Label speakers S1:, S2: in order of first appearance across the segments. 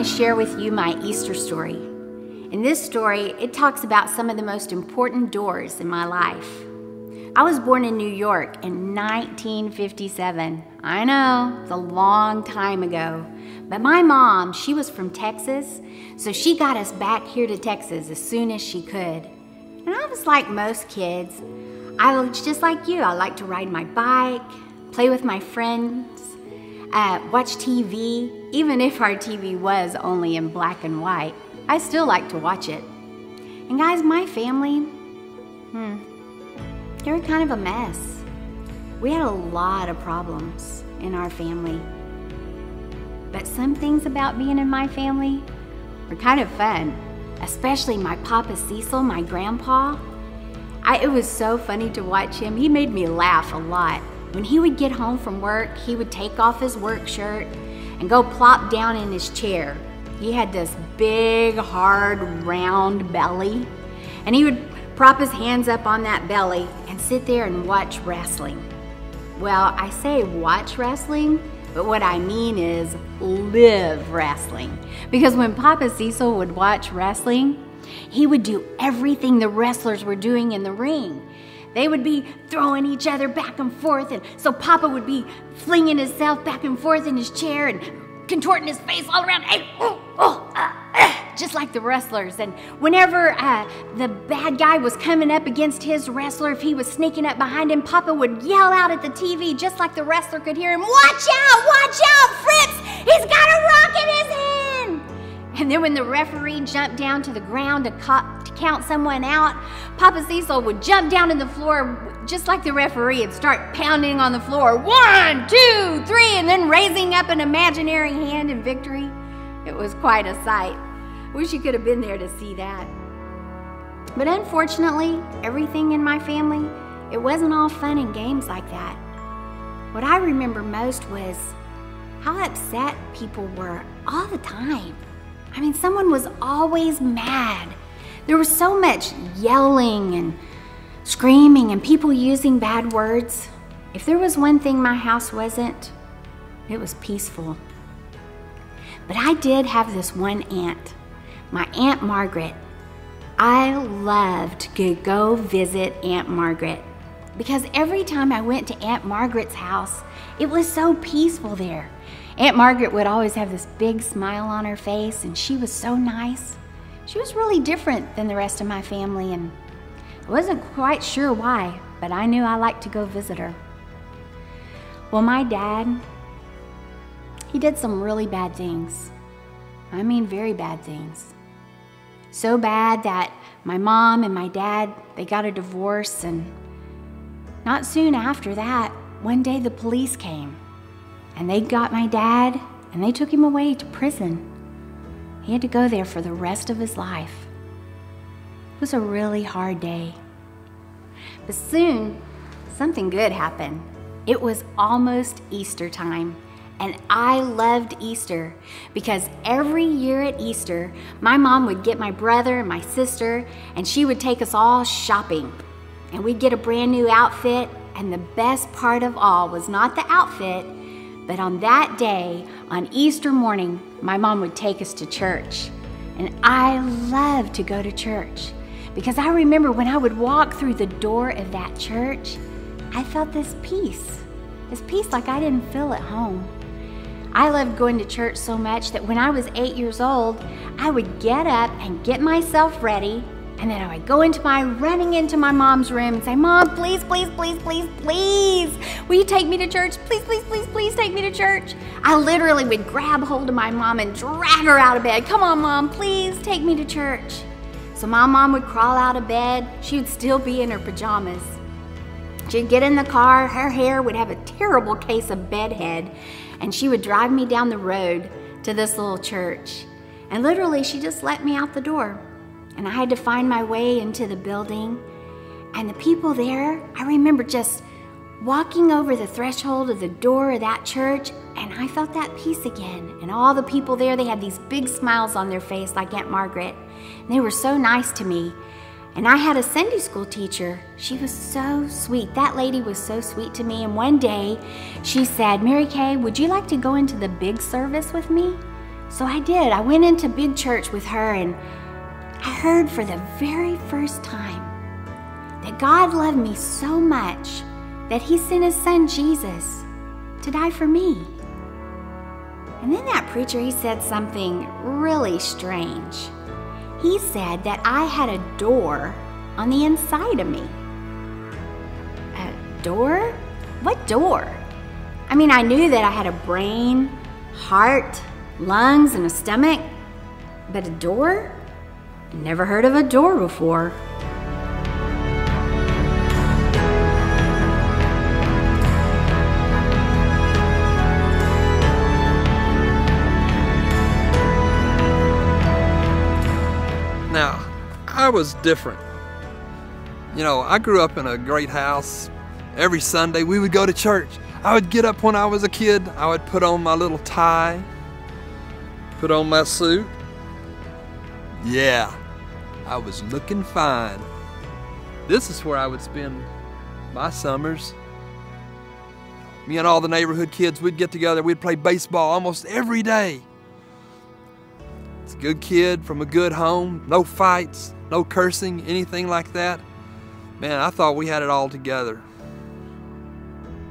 S1: to share with you my Easter story. In this story, it talks about some of the most important doors in my life. I was born in New York in 1957. I know, it's a long time ago. But my mom, she was from Texas, so she got us back here to Texas as soon as she could. And I was like most kids. I was just like you. I like to ride my bike, play with my friends, watch TV. Even if our TV was only in black and white, I still like to watch it. And guys, my family, they were kind of a mess. We had a lot of problems in our family. But some things about being in my family were kind of fun, especially my Papa Cecil, my grandpa. It was so funny to watch him. He made me laugh a lot. When he would get home from work, he would take off his work shirt and go plop down in his chair. He had this big, hard, round belly, and he would prop his hands up on that belly and sit there and watch wrestling. Well, I say watch wrestling, but what I mean is live wrestling. Because when Papa Cecil would watch wrestling, he would do everything the wrestlers were doing in the ring. They would be throwing each other back and forth, and so Papa would be flinging himself back and forth in his chair and contorting his face all around, just like the wrestlers. And whenever the bad guy was coming up against his wrestler, if he was sneaking up behind him, Papa would yell out at the TV just like the wrestler could hear him, watch out, Fritz, he's got a rock in his hand. And then when the referee jumped down to the ground to count someone out, Papa Cecil would jump down to the floor just like the referee and start pounding on the floor, 1, 2, 3, and then raising up an imaginary hand in victory. It was quite a sight. Wish you could have been there to see that. But unfortunately, everything in my family, it wasn't all fun and games like that. What I remember most was how upset people were all the time. I mean, someone was always mad. There was so much yelling and screaming and people using bad words. If there was one thing my house wasn't, it was peaceful. But I did have this one aunt, my Aunt Margaret. I loved to go visit Aunt Margaret because every time I went to Aunt Margaret's house, it was so peaceful there. Aunt Margaret would always have this big smile on her face, and she was so nice. She was really different than the rest of my family, and I wasn't quite sure why, but I knew I liked to go visit her. Well, my dad, he did some really bad things. I mean, very bad things. So bad that my mom and my dad, they got a divorce, and not soon after that, one day the police came, and they got my dad, and they took him away to prison. He had to go there for the rest of his life. It was a really hard day. But soon, something good happened. It was almost Easter time, and I loved Easter because every year at Easter, my mom would get my brother and my sister, and she would take us all shopping. And we'd get a brand new outfit, and the best part of all was not the outfit, but on that day, on Easter morning, my mom would take us to church. And I loved to go to church because I remember when I would walk through the door of that church, I felt this peace like I didn't feel at home. I loved going to church so much that when I was 8 years old, I would get up and get myself ready, and then I would running into my mom's room and say, Mom, please, please, please, please, please, will you take me to church? Please, please, please, please take me to church. I literally would grab hold of my mom and drag her out of bed. Come on, Mom, please take me to church. So my mom would crawl out of bed. She would still be in her pajamas. She'd get in the car. Her hair would have a terrible case of bedhead, and she would drive me down the road to this little church. And literally, she just let me out the door. And I had to find my way into the building. And the people there, I remember just walking over the threshold of the door of that church, and I felt that peace again. And all the people there, they had these big smiles on their face like Aunt Margaret. And they were so nice to me. And I had a Sunday school teacher. She was so sweet. That lady was so sweet to me. And one day she said, Mary Kay, would you like to go into the big service with me? So I did. I went into big church with her, and I heard for the very first time that God loved me so much that He sent His Son Jesus to die for me. And then that preacher, he said something really strange. He said that I had a door on the inside of me. A door? What door? I mean, I knew that I had a brain, heart, lungs, and a stomach, but a door? Never heard of a door before.
S2: Now, I was different. You know, I grew up in a great house. Every Sunday we would go to church. I would get up when I was a kid. I would put on my little tie, put on my suit. Yeah, I was looking fine. This is where I would spend my summers. Me and all the neighborhood kids, we'd get together, we'd play baseball almost every day. It's a good kid from a good home, no fights, no cursing, anything like that. Man, I thought we had it all together.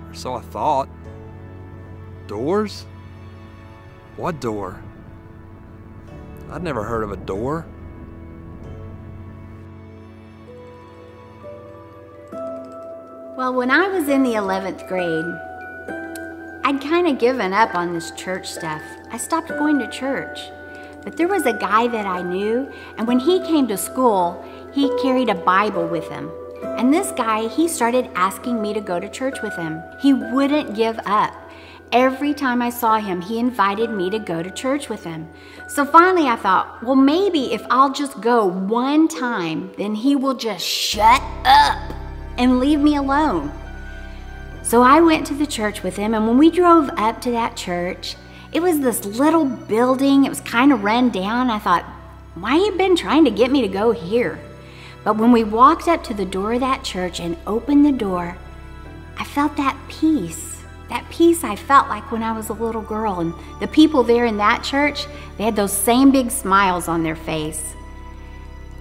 S2: Or so I thought. Doors? What door? I'd never heard of a door.
S1: Well, when I was in the 11th grade, I'd kind of given up on this church stuff. I stopped going to church. But there was a guy that I knew, and when he came to school, he carried a Bible with him. And this guy, he started asking me to go to church with him. He wouldn't give up. Every time I saw him, he invited me to go to church with him. So finally I thought, well, maybe if I'll just go one time, then he will just shut up and leave me alone. So I went to the church with him, and when we drove up to that church, it was this little building. It was kind of run down. I thought, why you been trying to get me to go here? But when we walked up to the door of that church and opened the door, I felt that peace I felt like when I was a little girl. And the people there in that church, they had those same big smiles on their face.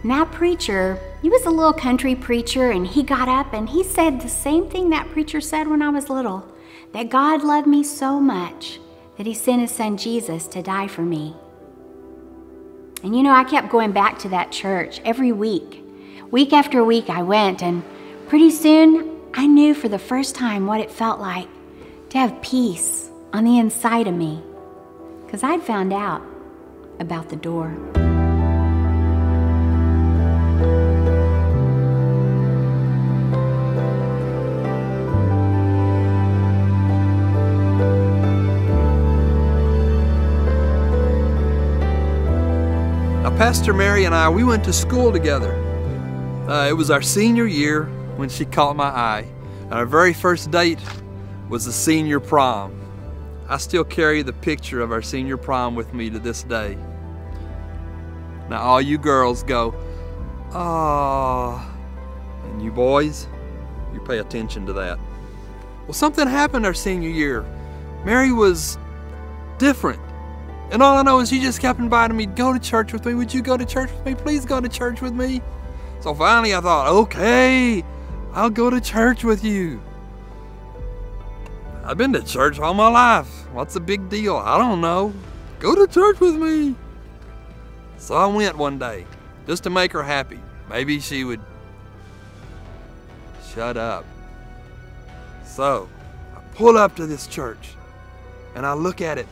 S1: And that preacher, he was a little country preacher, and he got up and he said the same thing that preacher said when I was little, that God loved me so much that He sent His Son Jesus to die for me. And you know, I kept going back to that church every week. Week after week I went, and pretty soon I knew for the first time what it felt like to have peace on the inside of me, because I'd found out about the door.
S2: Now, Pastor Mary and I, we went to school together. It was our senior year when she caught my eye. And our very first date was the senior prom. I still carry the picture of our senior prom with me to this day. Now all you girls go, "Ah," and you boys, you pay attention to that. Well, something happened our senior year. Mary was different. And all I know is she just kept inviting me, "Go to church with me. Would you go to church with me? Please go to church with me." So finally I thought, okay, I'll go to church with you. I've been to church all my life. What's the big deal? I don't know. Go to church with me. So I went one day just to make her happy. Maybe she would shut up. So I pull up to this church and I look at it.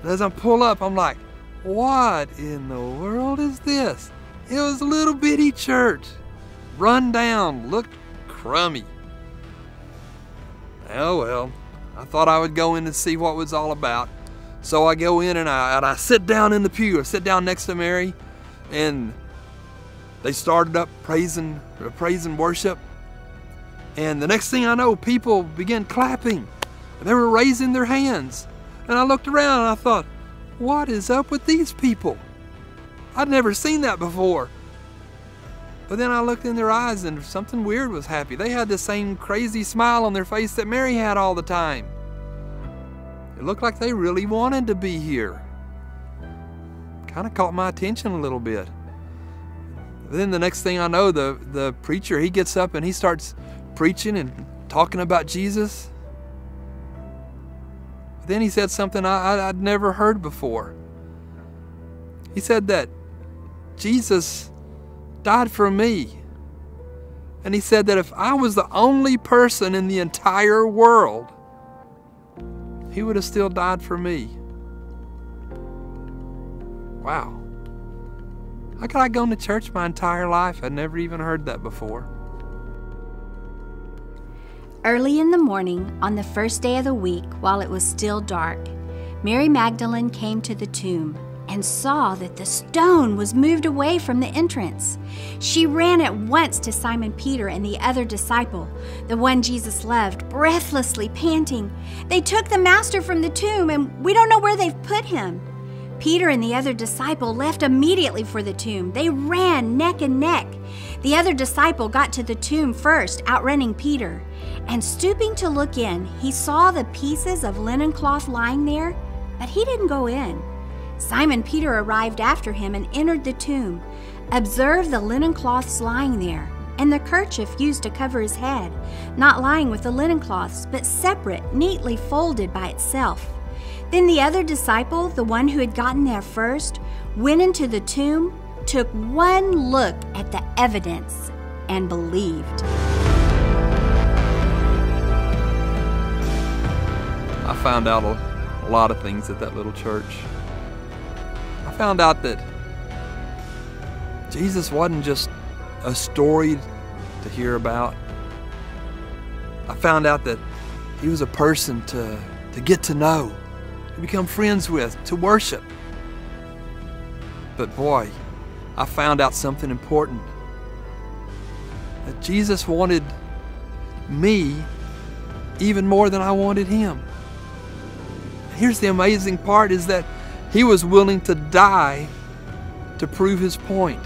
S2: And as I pull up, I'm like, what in the world is this? It was a little bitty church. Run down, looked crummy. Oh well, I thought I would go in and see what it was all about. So I go in and I sit down in the pew. I sit down next to Mary, and they started up praise and worship. And the next thing I know, people began clapping. They were raising their hands. And I looked around and I thought, what is up with these people? I'd never seen that before. But then I looked in their eyes and something weird was happening. They had the same crazy smile on their face that Mary had all the time. It looked like they really wanted to be here. kind of caught my attention a little bit. Then the next thing I know, the preacher, he gets up and he starts preaching and talking about Jesus. But then he said something I'd never heard before. He said that Jesus died for me. And he said that if I was the only person in the entire world, he would have still died for me. Wow. How could I go to church my entire life? I'd never even heard that before.
S1: Early in the morning, on the first day of the week, while it was still dark, Mary Magdalene came to the tomb and saw that the stone was moved away from the entrance. She ran at once to Simon Peter and the other disciple, the one Jesus loved, breathlessly panting. "They took the Master from the tomb, and we don't know where they've put him." Peter and the other disciple left immediately for the tomb. They ran neck and neck. The other disciple got to the tomb first, outrunning Peter. And stooping to look in, he saw the pieces of linen cloth lying there, but he didn't go in. Simon Peter arrived after him and entered the tomb, observed the linen cloths lying there, and the kerchief used to cover his head, not lying with the linen cloths, but separate, neatly folded by itself. Then the other disciple, the one who had gotten there first, went into the tomb, took one look at the evidence, and believed.
S2: I found out a lot of things at that little church. I found out that Jesus wasn't just a story to hear about. I found out that he was a person to get to know, to become friends with, to worship. But boy, I found out something important. That Jesus wanted me even more than I wanted him. Here's the amazing part, is that he was willing to die to prove his point.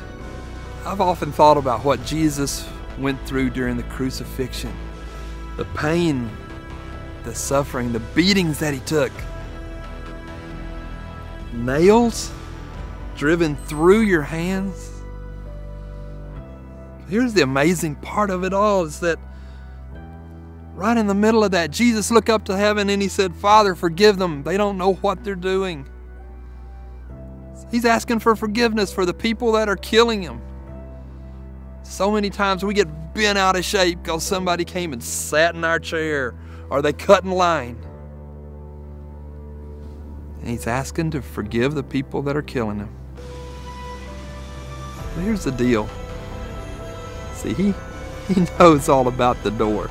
S2: I've often thought about what Jesus went through during the crucifixion. The pain, the suffering, the beatings that he took. Nails driven through your hands. Here's the amazing part of it all, is that right in the middle of that, Jesus looked up to heaven and he said, "Father, forgive them. They don't know what they're doing." He's asking for forgiveness for the people that are killing him. So many times we get bent out of shape because somebody came and sat in our chair, or they cut in line. And he's asking to forgive the people that are killing him. But here's the deal. See, he knows all about the door,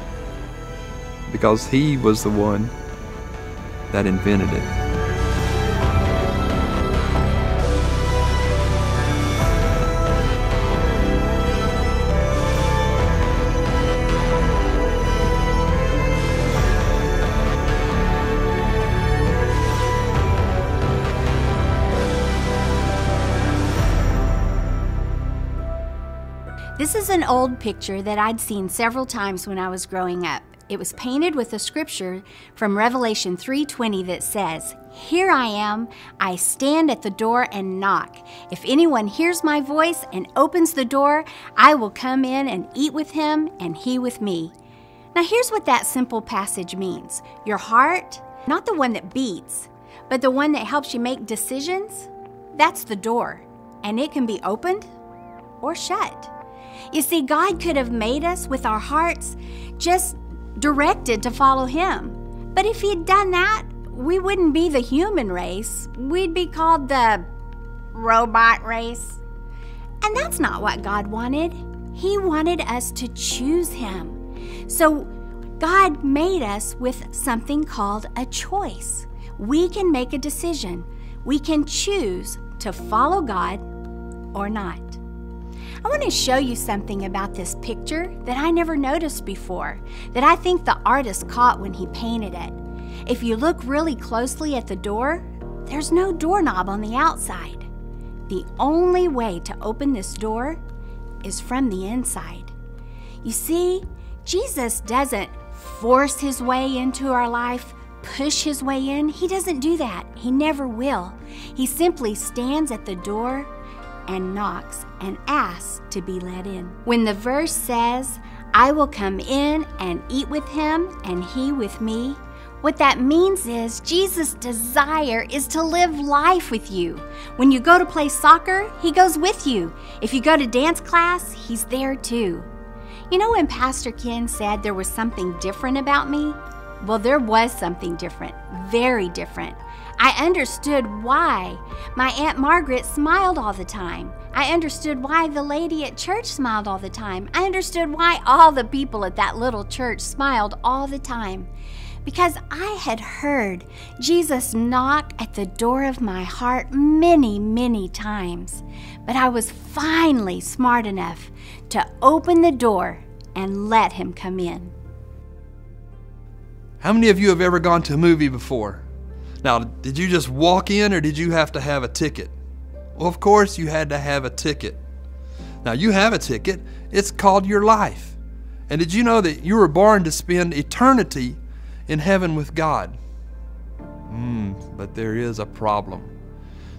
S2: because he was the one that invented it.
S1: This is an old picture that I'd seen several times when I was growing up. It was painted with a scripture from Revelation 3:20 that says, "Here I am, I stand at the door and knock. If anyone hears my voice and opens the door, I will come in and eat with him and he with me." Now here's what that simple passage means. Your heart, not the one that beats, but the one that helps you make decisions, that's the door, and it can be opened or shut. You see, God could have made us with our hearts just directed to follow him. But if he'd done that, we wouldn't be the human race. We'd be called the robot race. And that's not what God wanted. He wanted us to choose him. So God made us with something called a choice. We can make a decision. We can choose to follow God or not. I want to show you something about this picture that I never noticed before, that I think the artist caught when he painted it. If you look really closely at the door, there's no doorknob on the outside. The only way to open this door is from the inside. You see, Jesus doesn't force his way into our life, push his way in. He doesn't do that. He never will. He simply stands at the door and knocks and asks to be let in. When the verse says, I will come in and eat with him and he with me, what that means is Jesus' desire is to live life with you. When you go to play soccer, he goes with you. If you go to dance class, he's there too. You know when Pastor Ken said there was something different about me? Well, there was something different, very different. I understood why my Aunt Margaret smiled all the time. I understood why the lady at church smiled all the time. I understood why all the people at that little church smiled all the time. Because I had heard Jesus knock at the door of my heart many, many times. But I was finally smart enough to open the door and let him come in.
S2: How many of you have ever gone to a movie before? Now, did you just walk in or did you have to have a ticket? Well, of course you had to have a ticket. Now, you have a ticket. It's called your life. And did you know that you were born to spend eternity in heaven with God? But there is a problem.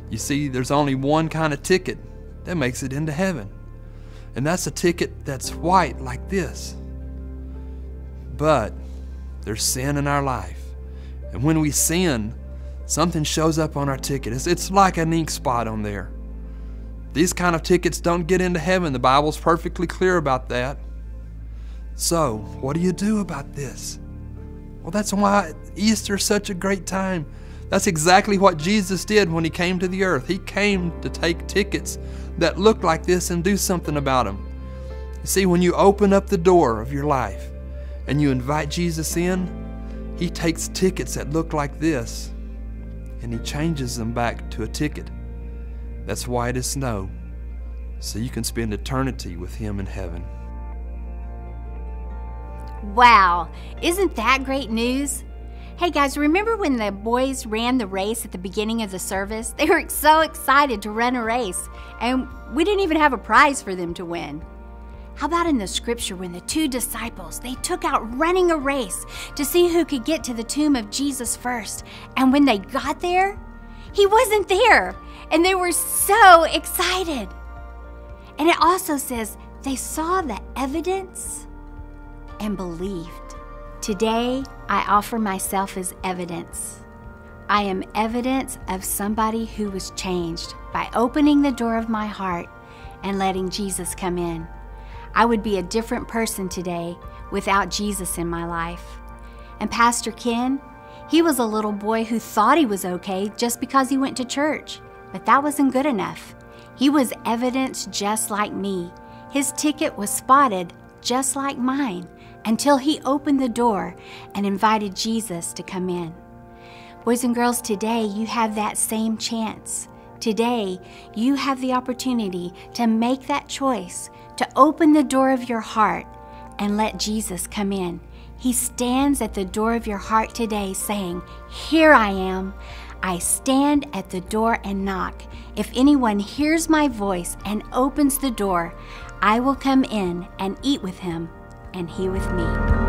S2: You see, there's only one kind of ticket that makes it into heaven. And that's a ticket that's white like this. But there's sin in our life. And when we sin, something shows up on our ticket. It's like an ink spot on there. These kind of tickets don't get into heaven. The Bible's perfectly clear about that. So, what do you do about this? Well, that's why Easter's such a great time. That's exactly what Jesus did when he came to the earth. He came to take tickets that look like this and do something about them. You see, when you open up the door of your life and you invite Jesus in, he takes tickets that look like this and he changes them back to a ticket that's white as snow, so you can spend eternity with him in heaven.
S1: Wow, isn't that great news? Hey guys, remember when the boys ran the race at the beginning of the service? They were so excited to run a race, and we didn't even have a prize for them to win. How about in the scripture when the two disciples, they took out running a race to see who could get to the tomb of Jesus first, and when they got there, he wasn't there, and they were so excited. And it also says they saw the evidence and believed. Today, I offer myself as evidence. I am evidence of somebody who was changed by opening the door of my heart and letting Jesus come in. I would be a different person today without Jesus in my life. And Pastor Ken, he was a little boy who thought he was okay just because he went to church, but that wasn't good enough. He was evidence just like me. His ticket was spotted just like mine, until he opened the door and invited Jesus to come in. Boys and girls, today you have that same chance. Today you have the opportunity to make that choice, to open the door of your heart and let Jesus come in. He stands at the door of your heart today saying, "Here I am. I stand at the door and knock. If anyone hears my voice and opens the door, I will come in and eat with him and he with me."